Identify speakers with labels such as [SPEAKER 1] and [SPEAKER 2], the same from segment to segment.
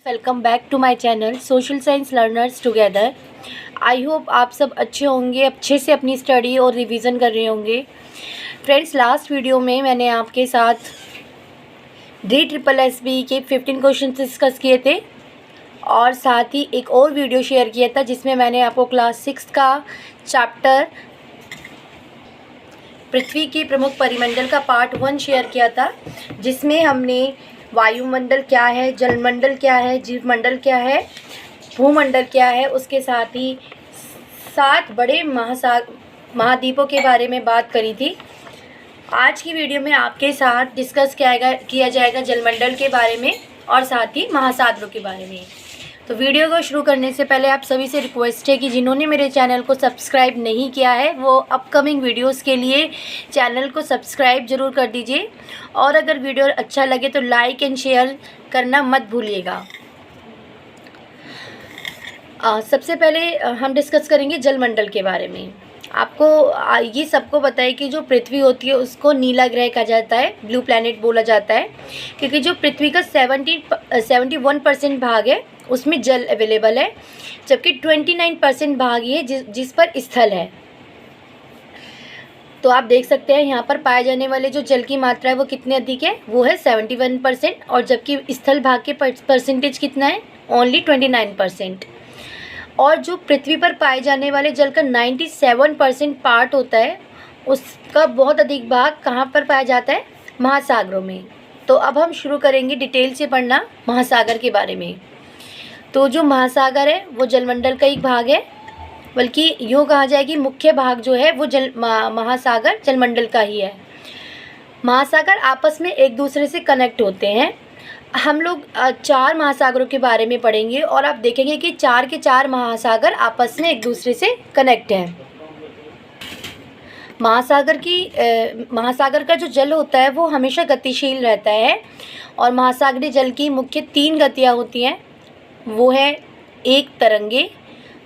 [SPEAKER 1] Welcome back to my channel social science learners together. I hope आप सब अच्छे होंगे, अच्छे से अपनी स्टडी और रिवीजन कर रहे होंगे। फ्रेंड्स, लास्ट वीडियो में मैंने आपके साथ DSSB के 15 क्वेश्चन डिस्कस किए थे और साथ ही एक और वीडियो शेयर किया था जिसमें मैंने आपको क्लास 6 का चैप्टर पृथ्वी के प्रमुख परिमंडल का पार्ट 1 शेयर किया था, जिसमें हमने वायुमंडल क्या है, जलमंडल क्या है, जीवमंडल क्या है, भूमंडल क्या है, उसके साथ ही 7 बड़े महाद्वीपों के बारे में बात करी थी। आज की वीडियो में आपके साथ डिस्कस किया जाएगा जलमंडल के बारे में और साथ ही महासागरों के बारे में। तो वीडियो को शुरू करने से पहले आप सभी से रिक्वेस्ट है कि जिन्होंने मेरे चैनल को सब्सक्राइब नहीं किया है वो अपकमिंग वीडियोस के लिए चैनल को सब्सक्राइब ज़रूर कर दीजिए और अगर वीडियो अच्छा लगे तो लाइक एंड शेयर करना मत भूलिएगा। सबसे पहले हम डिस्कस करेंगे जलमंडल के बारे में। आपको ये सबको पता है कि जो पृथ्वी होती है उसको नीला ग्रह कहा जाता है, ब्लू प्लैनेट बोला जाता है, क्योंकि जो पृथ्वी का 71% भाग है उसमें जल अवेलेबल है, जबकि 29% भाग ये जिस पर स्थल है। तो आप देख सकते हैं यहाँ पर पाए जाने वाले जो जल की मात्रा है वो कितनी अधिक है, वो है 71%, और जबकि स्थल भाग के परसेंटेज कितना है, ओनली 29%। और जो पृथ्वी पर पाए जाने वाले जल का 97% पार्ट होता है उसका बहुत अधिक भाग कहाँ पर पाया जाता है, महासागरों में। तो अब हम शुरू करेंगे डिटेल से पढ़ना महासागर के बारे में। तो जो महासागर है वो जलमंडल का एक भाग है, बल्कि यूँ कहा जाए कि मुख्य भाग जो है वो महासागर जलमंडल का ही है। महासागर आपस में एक दूसरे से कनेक्ट होते हैं। हम लोग 4 महासागरों के बारे में पढ़ेंगे और आप देखेंगे कि 4 के 4 महासागर आपस में एक दूसरे से कनेक्ट हैं। महासागर का जो जल होता है वो हमेशा गतिशील रहता है और महासागरीय जल की मुख्य 3 गतियाँ होती हैं। वो है एक तरंगे,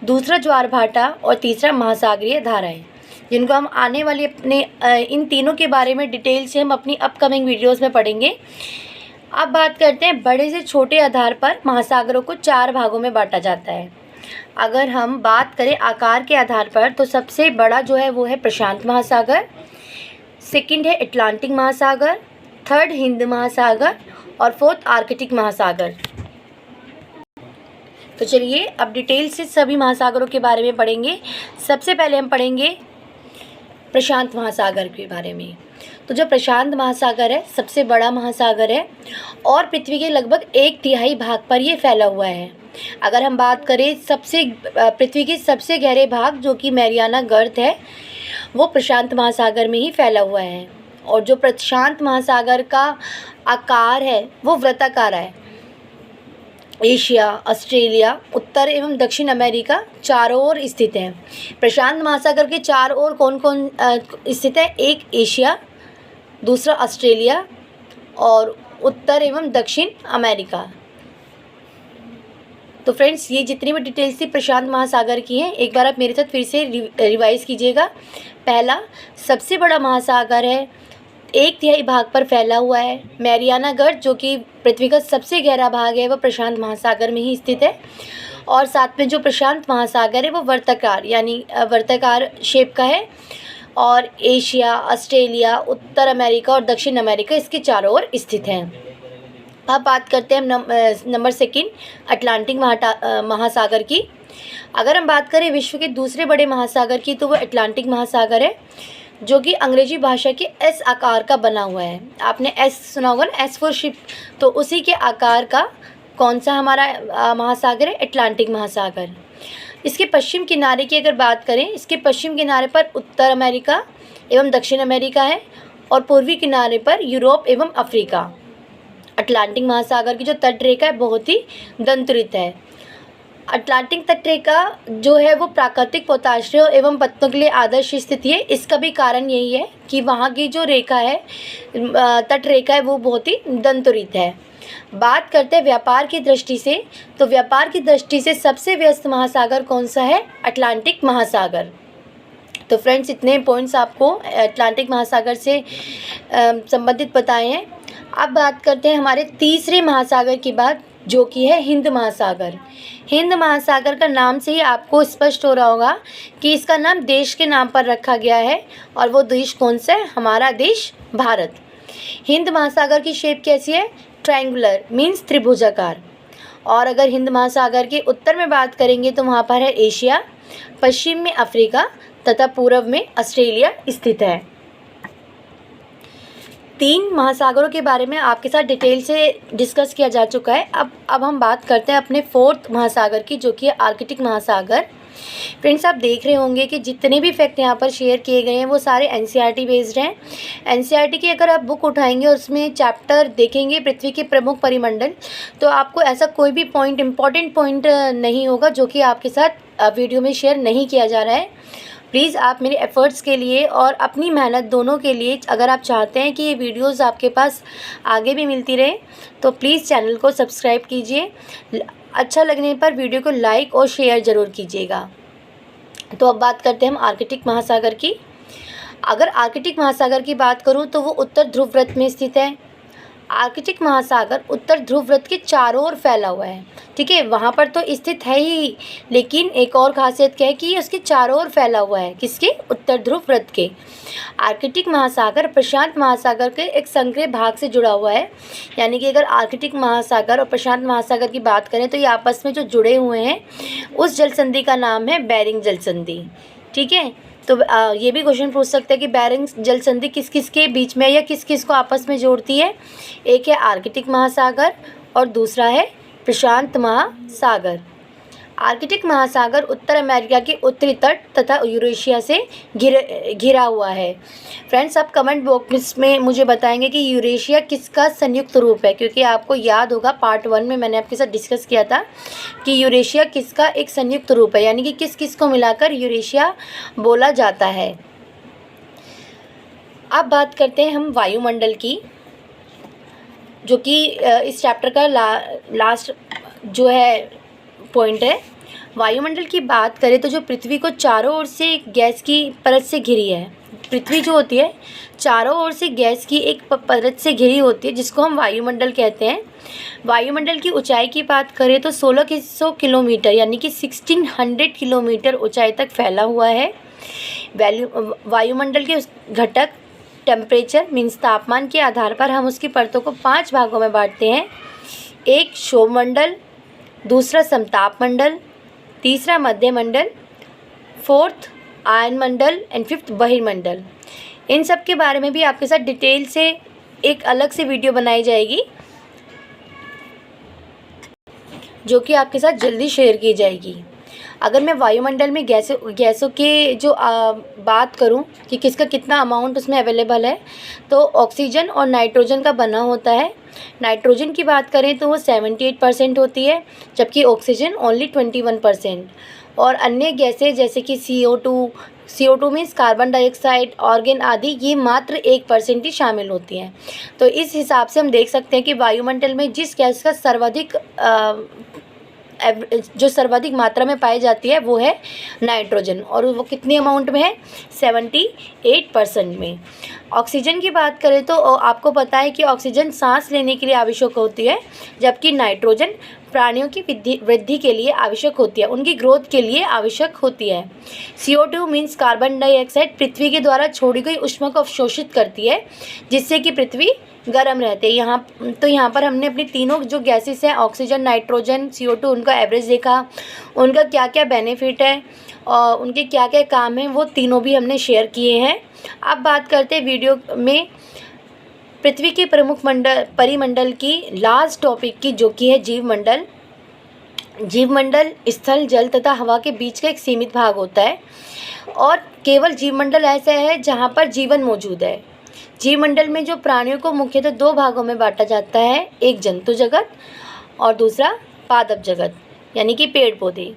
[SPEAKER 1] दूसरा ज्वार भाटा और तीसरा महासागरीय धाराएं, जिनको हम आने वाली अपने इन तीनों के बारे में डिटेल से हम अपनी अपकमिंग वीडियोस में पढ़ेंगे। अब बात करते हैं बड़े से छोटे आधार पर महासागरों को 4 भागों में बांटा जाता है। अगर हम बात करें आकार के आधार पर तो सबसे बड़ा जो है वो है प्रशांत महासागर, सेकंड है अटलांटिक महासागर, थर्ड हिंद महासागर और फोर्थ आर्कटिक महासागर। तो चलिए अब डिटेल से सभी महासागरों के बारे में पढ़ेंगे। सबसे पहले हम पढ़ेंगे प्रशांत महासागर के बारे में। तो जो प्रशांत महासागर है सबसे बड़ा महासागर है और पृथ्वी के लगभग 1/3 भाग पर ये फैला हुआ है। अगर हम बात करें पृथ्वी के सबसे गहरे भाग जो कि मैरियाना गर्त है वो प्रशांत महासागर में ही फैला हुआ है। और जो प्रशांत महासागर का आकार है वो वृत्ताकार है। एशिया, ऑस्ट्रेलिया, उत्तर एवं दक्षिण अमेरिका चारों ओर स्थित है। प्रशांत महासागर के चारों ओर कौन कौन स्थित है, एक एशिया, दूसरा ऑस्ट्रेलिया और उत्तर एवं दक्षिण अमेरिका। तो फ्रेंड्स, ये जितनी भी डिटेल्स थी प्रशांत महासागर की हैं, एक बार आप मेरे साथ फिर से रिवाइज कीजिएगा। पहला सबसे बड़ा महासागर है, 1/3 भाग पर फैला हुआ है। मैरियाना गर्त जो कि पृथ्वी का सबसे गहरा भाग है वो प्रशांत महासागर में ही स्थित है। और साथ में जो प्रशांत महासागर है वो वर्ताकार शेप का है और एशिया, ऑस्ट्रेलिया, उत्तर अमेरिका और दक्षिण अमेरिका इसके चारों ओर स्थित हैं। अब बात करते हैं नंबर 2 अटलांटिक महासागर की। अगर हम बात करें विश्व के दूसरे बड़े महासागर की तो वो अटलांटिक महासागर है, जो कि अंग्रेजी भाषा के एस आकार का बना हुआ है। आपने एस सुना होगा ना, एस फॉर शिप, तो उसी के आकार का कौन सा हमारा महासागर है, अटलांटिक महासागर। इसके पश्चिम किनारे की अगर बात करें, इसके पश्चिम किनारे पर उत्तर अमेरिका एवं दक्षिण अमेरिका है और पूर्वी किनारे पर यूरोप एवं अफ्रीका। अटलांटिक महासागर की जो तटरेखा है बहुत ही दंतुरित है। अटलांटिक तटरेखा जो है वो प्राकृतिक पोताश्रयों एवं पत्तों के लिए आदर्श स्थिति है। इसका भी कारण यही है कि वहाँ की जो रेखा है, तटरेखा है, वो बहुत ही दंतुरित है। बात करते हैं व्यापार की दृष्टि से, तो व्यापार की दृष्टि से सबसे व्यस्त महासागर कौन सा है, अटलांटिक महासागर। तो फ्रेंड्स, इतने पॉइंट्स आपको अटलांटिक महासागर से संबंधित बताए हैं। अब बात करते हैं हमारे तीसरे महासागर की बात, जो कि है हिंद महासागर। हिंद महासागर का नाम से ही आपको स्पष्ट हो रहा होगा कि इसका नाम देश के नाम पर रखा गया है, और वो देश कौन सा है? हमारा देश भारत। हिंद महासागर की शेप कैसी है? ट्रायंगुलर मीन्स त्रिभुजाकार। और अगर हिंद महासागर के उत्तर में बात करेंगे तो वहाँ पर है एशिया, पश्चिम में अफ्रीका तथा पूर्व में ऑस्ट्रेलिया स्थित है। 3 महासागरों के बारे में आपके साथ डिटेल से डिस्कस किया जा चुका है। अब हम बात करते हैं अपने 4th महासागर की, जो कि है आर्कटिक महासागर। फ्रेंड्स, आप देख रहे होंगे कि जितने भी फैक्ट यहाँ पर शेयर किए गए हैं वो सारे एनसीईआरटी बेस्ड हैं। एनसीईआरटी की अगर आप बुक उठाएंगे और उसमें चैप्टर देखेंगे पृथ्वी के प्रमुख परिमंडल, तो आपको ऐसा कोई भी पॉइंट, इम्पॉर्टेंट पॉइंट नहीं होगा जो कि आपके साथ वीडियो में शेयर नहीं किया जा रहा है। प्लीज़ आप मेरे एफ़र्ट्स के लिए और अपनी मेहनत दोनों के लिए, अगर आप चाहते हैं कि ये वीडियोस आपके पास आगे भी मिलती रहे, तो प्लीज़ चैनल को सब्सक्राइब कीजिए। अच्छा लगने पर वीडियो को लाइक और शेयर ज़रूर कीजिएगा। तो अब बात करते हैं हम आर्कटिक महासागर की। अगर आर्कटिक महासागर की बात करूं तो वो उत्तर ध्रुव वृत्त में स्थित है। आर्कटिक महासागर उत्तर ध्रुव वृत्त के चारों ओर फैला हुआ है। ठीक है, वहाँ पर तो स्थित है ही, लेकिन एक और खासियत क्या है कि ये उसके चारों ओर फैला हुआ है। किसके? उत्तर ध्रुव वृत्त के। आर्कटिक महासागर प्रशांत महासागर के एक संकरे भाग से जुड़ा हुआ है। यानी कि अगर आर्कटिक महासागर और प्रशांत महासागर की बात करें तो ये आपस में जो जुड़े हुए हैं, उस जल संधि का नाम है बेरिंग जल संधि। ठीक है, तो ये भी क्वेश्चन पूछ सकते हैं कि बेरिंग जल संधि किस किस के बीच में या किस किस को आपस में जोड़ती है। एक है आर्कटिक महासागर और दूसरा है प्रशांत महासागर। आर्कटिक महासागर उत्तर अमेरिका के उत्तरी तट तथा यूरेशिया से घिरा हुआ है। फ्रेंड्स, आप कमेंट बॉक्स में मुझे बताएंगे कि यूरेशिया किसका संयुक्त रूप है, क्योंकि आपको याद होगा पार्ट 1 में मैंने आपके साथ डिस्कस किया था कि यूरेशिया किसका एक संयुक्त रूप है, यानी कि किस किस को मिलाकर यूरेशिया बोला जाता है। अब बात करते हैं हम वायुमंडल की, जो कि इस चैप्टर का लास्ट जो है पॉइंट है। वायुमंडल की बात करें तो जो पृथ्वी को चारों ओर से गैस की परत से घिरी है, पृथ्वी जो होती है चारों ओर से गैस की एक परत से घिरी होती है, जिसको हम वायुमंडल कहते हैं। वायुमंडल की ऊंचाई की बात करें तो 1600 किलोमीटर यानी कि 1600 किलोमीटर ऊंचाई तक फैला हुआ है। वायुमंडल के घटक टेम्परेचर मीन्स तापमान के आधार पर हम उसकी परतों को 5 भागों में बांटते हैं। एक क्षोभमंडल, दूसरा समताप मंडल, तीसरा मध्य मंडल, 4th ion Mandal and 5th बहिर्मंडल। इन सब के बारे में भी आपके साथ डिटेल से एक अलग से वीडियो बनाई जाएगी, जो कि आपके साथ जल्दी शेयर की जाएगी। अगर मैं वायुमंडल में गैसों के जो बात करूं कि किसका कितना अमाउंट उसमें अवेलेबल है, तो ऑक्सीजन और नाइट्रोजन का बना होता है। नाइट्रोजन की बात करें तो वो 78% होती है, जबकि ऑक्सीजन ओनली 21%। और अन्य गैसें जैसे कि CO2 means carbon dioxide, organ आदि, ये मात्र 1% ही शामिल होती हैं। तो इस हिसाब से हम देख सकते हैं कि वायुमंडल में जिस गैस का सर्वाधिक मात्रा में पाई जाती है वो है नाइट्रोजन, और वो कितनी अमाउंट में है? 78% में। ऑक्सीजन की बात करें तो आपको पता है कि ऑक्सीजन सांस लेने के लिए आवश्यक होती है, जबकि नाइट्रोजन प्राणियों की वृद्धि के लिए आवश्यक होती है, उनकी ग्रोथ के लिए आवश्यक होती है। CO2 मीन्स कार्बन डाइऑक्साइड पृथ्वी के द्वारा छोड़ी गई ऊष्मा को अवशोषित करती है, जिससे कि पृथ्वी गर्म रहते हैं। यहाँ पर हमने अपनी तीनों जो गैसेस हैं, ऑक्सीजन, नाइट्रोजन, CO2, उनका एवरेज देखा, उनका क्या क्या बेनिफिट है और उनके क्या क्या काम हैं, वो तीनों भी हमने शेयर किए हैं। अब बात करते हैं वीडियो में पृथ्वी के प्रमुख परिमंडल की लास्ट टॉपिक की, जो कि है जीवमंडल। जीवमंडल स्थल, जल तथा हवा के बीच का एक सीमित भाग होता है, और केवल जीवमंडल ऐसा है जहाँ पर जीवन मौजूद है। जीवमंडल में जो प्राणियों को मुख्यतः 2 भागों में बांटा जाता है, एक जंतु जगत और दूसरा पादप जगत यानी कि पेड़ पौधे।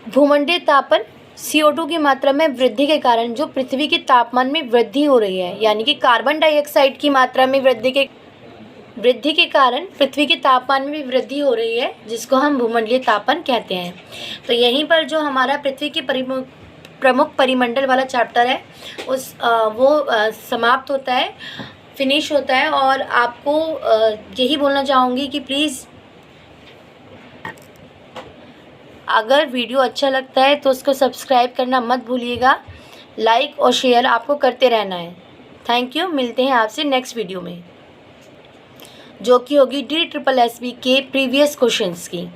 [SPEAKER 1] भूमंडलीय तापन, CO2 की मात्रा में वृद्धि के कारण जो पृथ्वी के तापमान में वृद्धि हो रही है, यानी कि कार्बन डाइऑक्साइड की मात्रा में वृद्धि के कारण पृथ्वी के तापमान में भी वृद्धि हो रही है, जिसको हम भूमंडलीय तापन कहते हैं। तो यहीं पर जो हमारा पृथ्वी के प्रमुख परिमंडल वाला चैप्टर है वो समाप्त होता है। फिनिश होता है। और आपको यही बोलना चाहूँगी कि प्लीज़ अगर वीडियो अच्छा लगता है तो उसको सब्सक्राइब करना मत भूलिएगा, लाइक और शेयर आपको करते रहना है। Thank you. मिलते हैं आपसे नेक्स्ट वीडियो में, जो कि होगी DSSB के प्रीवियस क्वेश्चंस की।